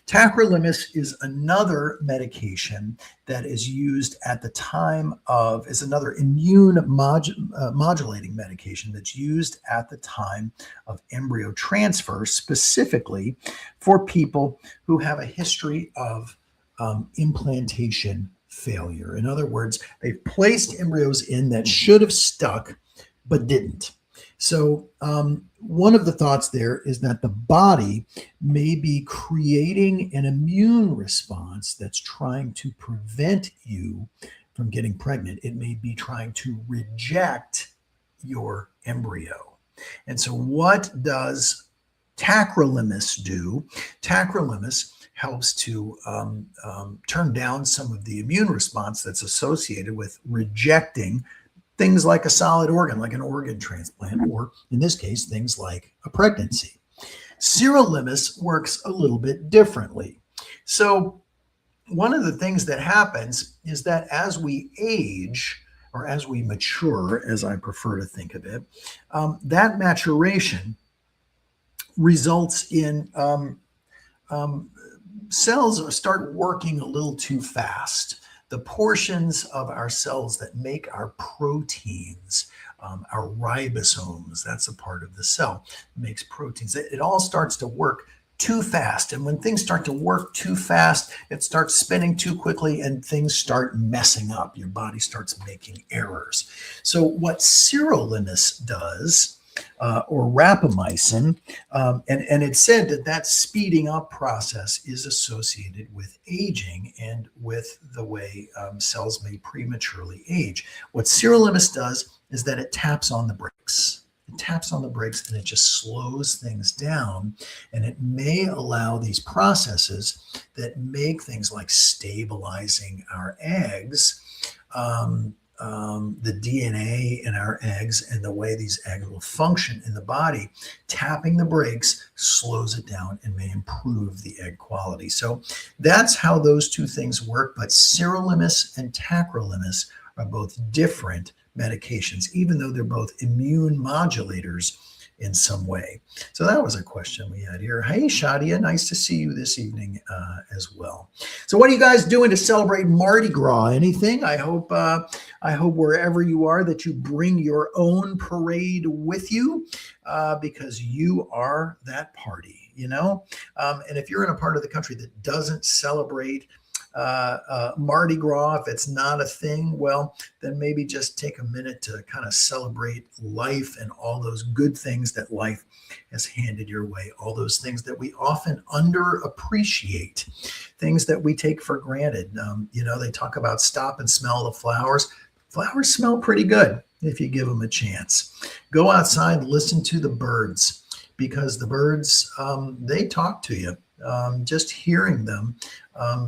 Tacrolimus is another medication that is used at the time of, is another immune modulating medication that's used at the time of embryo transfer, specifically for people who have a history of implantation failure. In other words, they've placed embryos in that should have stuck, but didn't. So one of the thoughts there is that the body may be creating an immune response that's trying to prevent you from getting pregnant. It may be trying to reject your embryo. And so what does tacrolimus do? Tacrolimus helps to turn down some of the immune response that's associated with rejecting things like a solid organ, like an organ transplant, or in this case, things like a pregnancy. Sirolimus works a little bit differently. So one of the things that happens is that as we age, or as we mature, as I prefer to think of it, that maturation results in cells start working a little too fast. The portions of our cells that make our proteins, our ribosomes, that's a part of the cell, makes proteins. It all starts to work too fast. And when things start to work too fast, it starts spinning too quickly and things start messing up. Your body starts making errors. So what sirolimus does, or rapamycin, and it said that speeding up process is associated with aging and with the way cells may prematurely age. What sirolimus does is that it taps on the brakes. It taps on the brakes and it just slows things down, and it may allow these processes that make things like stabilizing our eggs, the DNA in our eggs and the way these eggs will function in the body, tapping the brakes slows it down and may improve the egg quality. So that's how those two things work. But sirolimus and tacrolimus are both different medications, even though they're both immune modulators in some way. So that was a question we had here. Hey, Shadia, nice to see you this evening as well. So what are you guys doing to celebrate Mardi Gras? Anything? I hope wherever you are that you bring your own parade with you because you are that party, you know? And if you're in a part of the country that doesn't celebrate Mardi Gras, if it's not a thing, well, then maybe just take a minute to kind of celebrate life and all those good things that life has handed your way, all those things that we often underappreciate, things that we take for granted. You know, they talk about stop and smell the flowers. Flowers smell pretty good if you give them a chance. Go outside, listen to the birds, because the birds, they talk to you. Just hearing them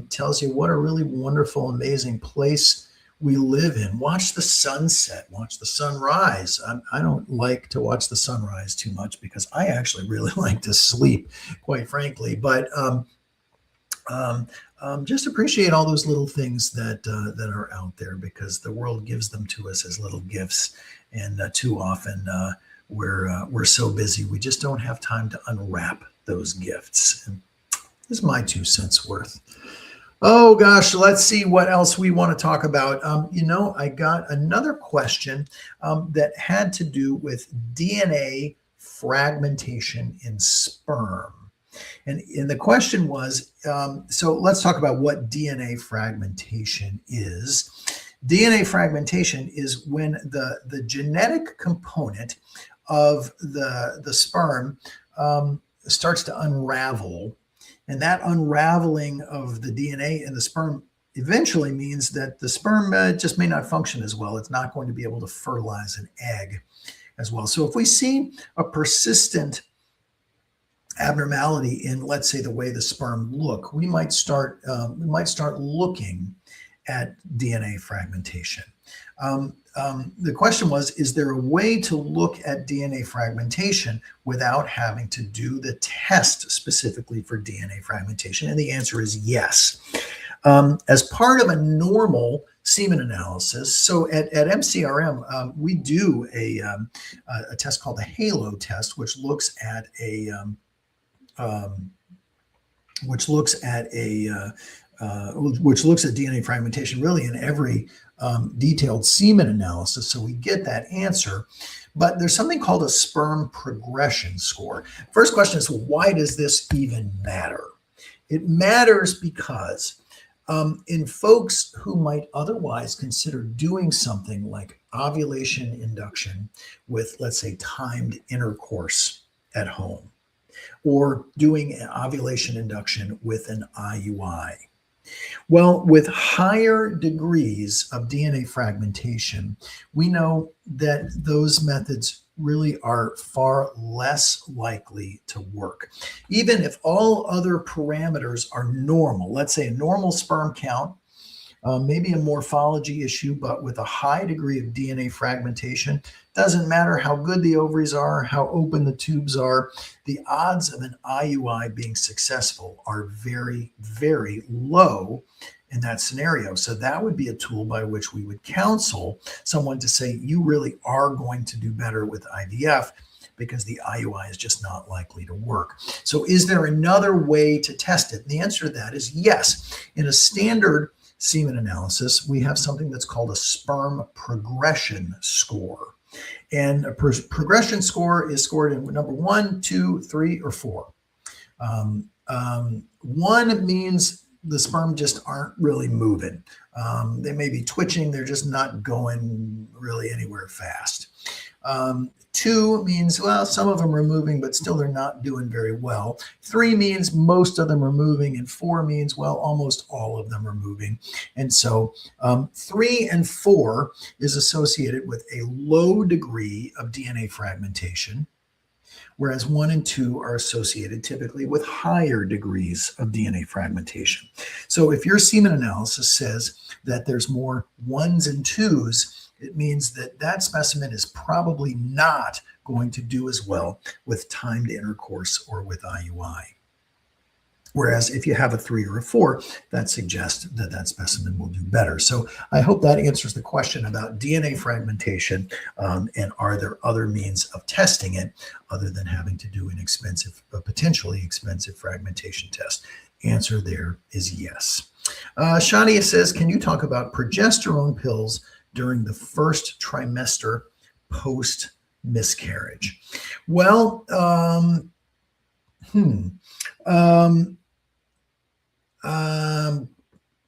tells you what a really wonderful, amazing place we live in. Watch the sunset, watch the sunrise. I don't like to watch the sunrise too much because I actually really like to sleep, quite frankly. But just appreciate all those little things that are out there, because the world gives them to us as little gifts, and too often we're so busy, we just don't have time to unwrap those gifts. And this is my 2 cents worth. Oh gosh, let's see what else we want to talk about. I got another question that had to do with DNA fragmentation in sperm. And the question was, so let's talk about what DNA fragmentation is. DNA fragmentation is when the genetic component of the sperm starts to unravel. And that unraveling of the DNA in the sperm eventually means that the sperm just may not function as well. It's not going to be able to fertilize an egg as well. So if we see a persistent abnormality in, let's say, the way the sperm look, we might start looking at DNA fragmentation. The question was, is there a way to look at DNA fragmentation without having to do the test specifically for DNA fragmentation? And the answer is yes. As part of a normal semen analysis, so at MCRM, we do a test called the HALO test, which looks at DNA fragmentation really in every detailed semen analysis, so we get that answer. But there's something called a sperm progression score. First question is, why does this even matter? It matters because in folks who might otherwise consider doing something like ovulation induction with, let's say, timed intercourse at home, or doing an ovulation induction with an IUI. Well, with higher degrees of DNA fragmentation, we know that those methods really are far less likely to work. Even if all other parameters are normal, let's say a normal sperm count, maybe a morphology issue, but with a high degree of DNA fragmentation, doesn't matter how good the ovaries are, how open the tubes are, the odds of an IUI being successful are very, very low in that scenario. So that would be a tool by which we would counsel someone to say, you really are going to do better with IVF because the IUI is just not likely to work. So is there another way to test it? And the answer to that is yes. In a standard semen analysis, we have something that's called a sperm progression score. And a progression score is scored in number 1, 2, 3, or 4. 1 means the sperm just aren't really moving. They may be twitching, they're just not going really anywhere fast. 2 means, well, some of them are moving, but still they're not doing very well. 3 means most of them are moving, and 4 means, well, almost all of them are moving. And so 3 and 4 is associated with a low degree of DNA fragmentation, whereas 1 and 2 are associated typically with higher degrees of DNA fragmentation. So if your semen analysis says that there's more 1s and 2s, it means that that specimen is probably not going to do as well with timed intercourse or with IUI. Whereas if you have a 3 or a 4, that suggests that that specimen will do better. So I hope that answers the question about DNA fragmentation, and are there other means of testing it other than having to do an expensive, potentially expensive fragmentation test? Answer there is yes. Shania says, can you talk about progesterone pills during the first trimester post miscarriage? Well,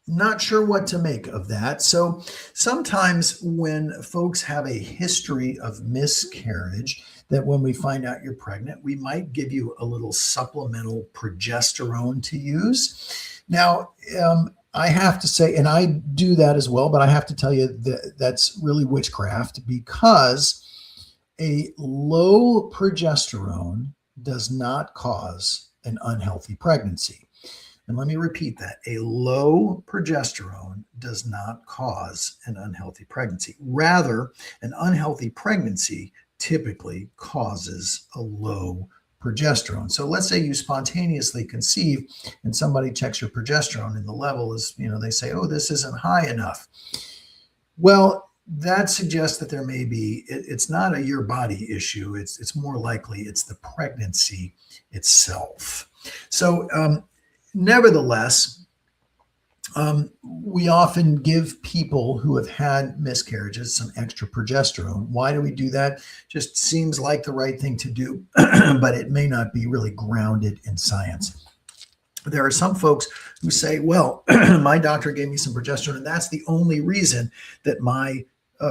not sure what to make of that. So sometimes when folks have a history of miscarriage, that when we find out you're pregnant, we might give you a little supplemental progesterone to use. Now, I have to say, and I do that as well, but I have to tell you that that's really witchcraft, because a low progesterone does not cause an unhealthy pregnancy. And let me repeat that. A low progesterone does not cause an unhealthy pregnancy. Rather, an unhealthy pregnancy typically causes a low progesterone. So let's say you spontaneously conceive and somebody checks your progesterone and the level is, they say, oh, this isn't high enough. Well, that suggests that there may be, it's not a your body issue. It's more likely it's the pregnancy itself. So, nevertheless, we often give people who have had miscarriages some extra progesterone. Why do we do that? Just seems like the right thing to do, but it may not be really grounded in science. There are some folks who say, well, my doctor gave me some progesterone, and that's the only reason that my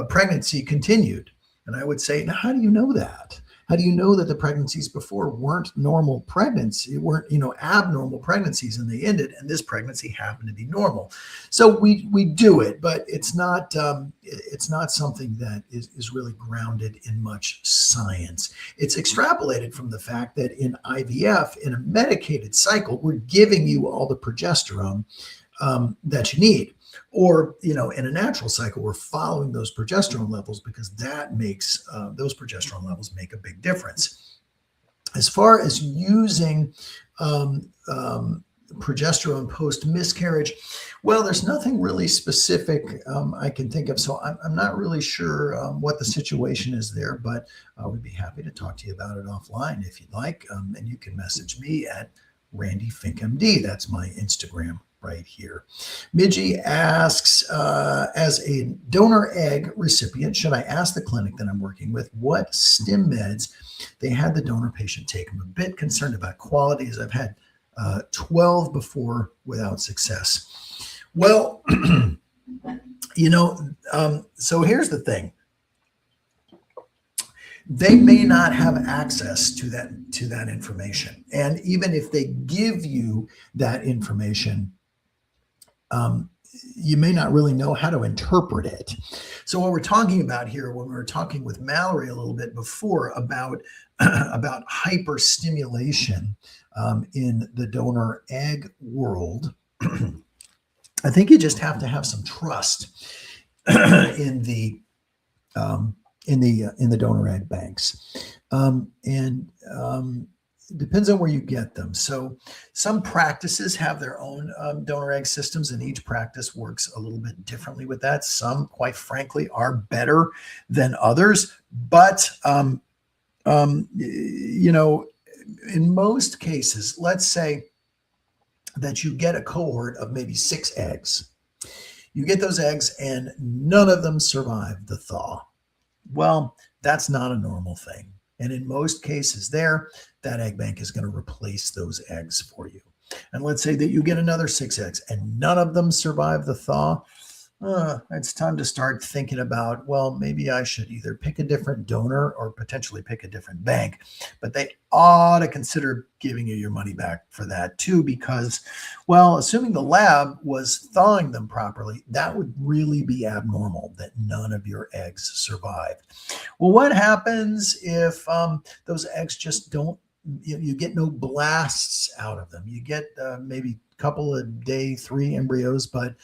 pregnancy continued. And I would say, now, how do you know that? How do you know that the pregnancies before weren't normal pregnancy, weren't, abnormal pregnancies, and they ended, and this pregnancy happened to be normal? So we do it, but it's not something that is really grounded in much science. It's extrapolated from the fact that in IVF, in a medicated cycle, we're giving you all the progesterone that you need. Or, in a natural cycle, we're following those progesterone levels because that makes those progesterone levels make a big difference. As far as using progesterone post miscarriage, well, there's nothing really specific I can think of. So I'm not really sure what the situation is there, but I would be happy to talk to you about it offline if you'd like. And you can message me at Randy Fink MD. That's my Instagram right here. Midgie asks, as a donor egg recipient, should I ask the clinic that I'm working with what stim meds they had the donor patient take? I'm a bit concerned about quality, as I've had 12 before without success. Well, so here's the thing. They may not have access to that information. And even if they give you that information, you may not really know how to interpret it. So what we're talking about here, when we were talking with Mallory a little bit before about hyperstimulation in the donor egg world, I think you just have to have some trust in the donor egg banks, it depends on where you get them. So some practices have their own donor egg systems, and each practice works a little bit differently with that. Some, quite frankly, are better than others. But, in most cases, let's say that you get a cohort of maybe 6 eggs. You get those eggs and none of them survive the thaw. Well, that's not a normal thing. And in most cases that egg bank is going to replace those eggs for you. And let's say that you get another 6 eggs and none of them survive the thaw. It's time to start thinking about, well, maybe I should either pick a different donor or potentially pick a different bank. But they ought to consider giving you your money back for that too, because, well, assuming the lab was thawing them properly, that would really be abnormal that none of your eggs survived. Well, what happens if those eggs just don't, you get no blasts out of them? You get maybe a couple of day 3 embryos, but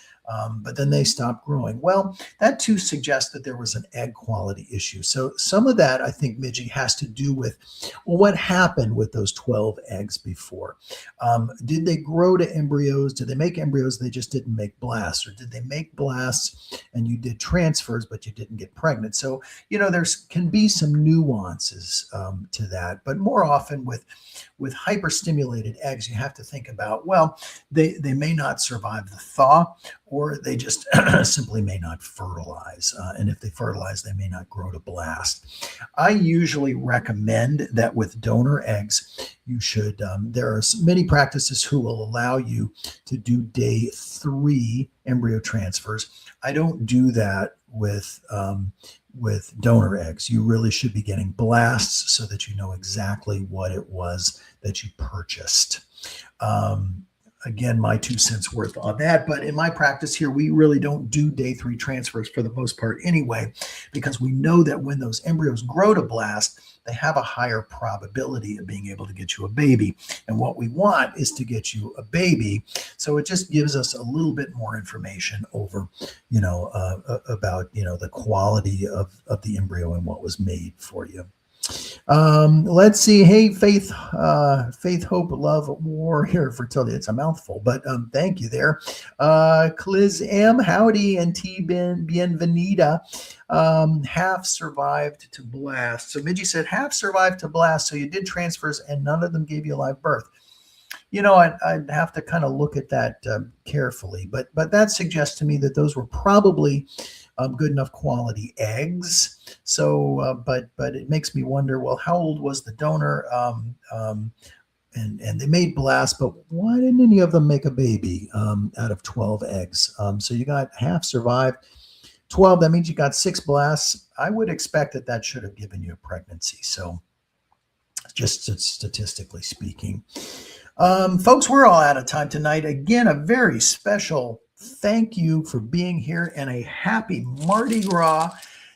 then they stop growing. Well, that too suggests that there was an egg quality issue. So some of that, I think, Midgie, has to do with, well, what happened with those 12 eggs before? Did they grow to embryos? Did they make embryos? They just didn't make blasts, or did they make blasts and you did transfers, but you didn't get pregnant? So, there can be some nuances to that, but more often with hyperstimulated eggs, you have to think about, well, they may not survive the thaw, or they just simply may not fertilize. And if they fertilize, they may not grow to blast. I usually recommend that with donor eggs, you should, there are many practices who will allow you to do day 3 embryo transfers. I don't do that with donor eggs. You really should be getting blasts so that you know exactly what it was that you purchased. Again, my 2 cents worth on that. But in my practice here, we really don't do day 3 transfers for the most part anyway, because we know that when those embryos grow to blast, they have a higher probability of being able to get you a baby. And what we want is to get you a baby. So it just gives us a little bit more information over, about, the quality of the embryo and what was made for you. Let's see. Hey, Faith, Hope, Love, Warrior, Fertility. It's a mouthful, but thank you there. Cliz M, howdy, and T Bienvenida. Half survived to blast. So Midgie said half survived to blast. So you did transfers, and none of them gave you a live birth. I'd have to kind of look at that carefully, but that suggests to me that those were probably good enough quality eggs. So, but it makes me wonder. Well, how old was the donor? And they made blasts, but why didn't any of them make a baby out of 12 eggs? So you got half survived. 12. That means you got 6 blasts. I would expect that should have given you a pregnancy. So, just statistically speaking. Folks, we're all out of time tonight. Again, a very special thank you for being here, and a happy Mardi Gras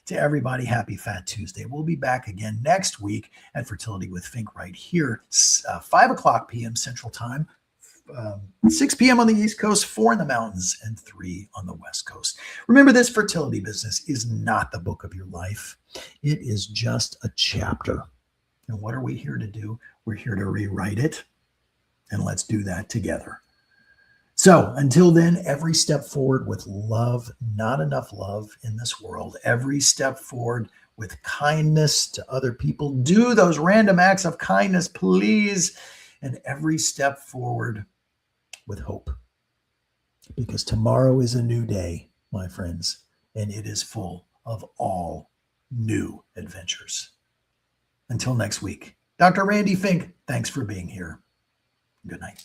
to everybody. Happy Fat Tuesday. We'll be back again next week at Fertility with Fink right here, 5 o'clock p.m. Central Time, 6 p.m. on the East Coast, 4 in the mountains, and 3 on the West Coast. Remember, this fertility business is not the book of your life. It is just a chapter. And what are we here to do? We're here to rewrite it. And let's do that together. So until then, every step forward with love, not enough love in this world. Every step forward with kindness to other people. Do those random acts of kindness, please. And every step forward with hope. Because tomorrow is a new day, my friends, and it is full of all new adventures. Until next week, Dr. Randy Fink, thanks for being here. Good night.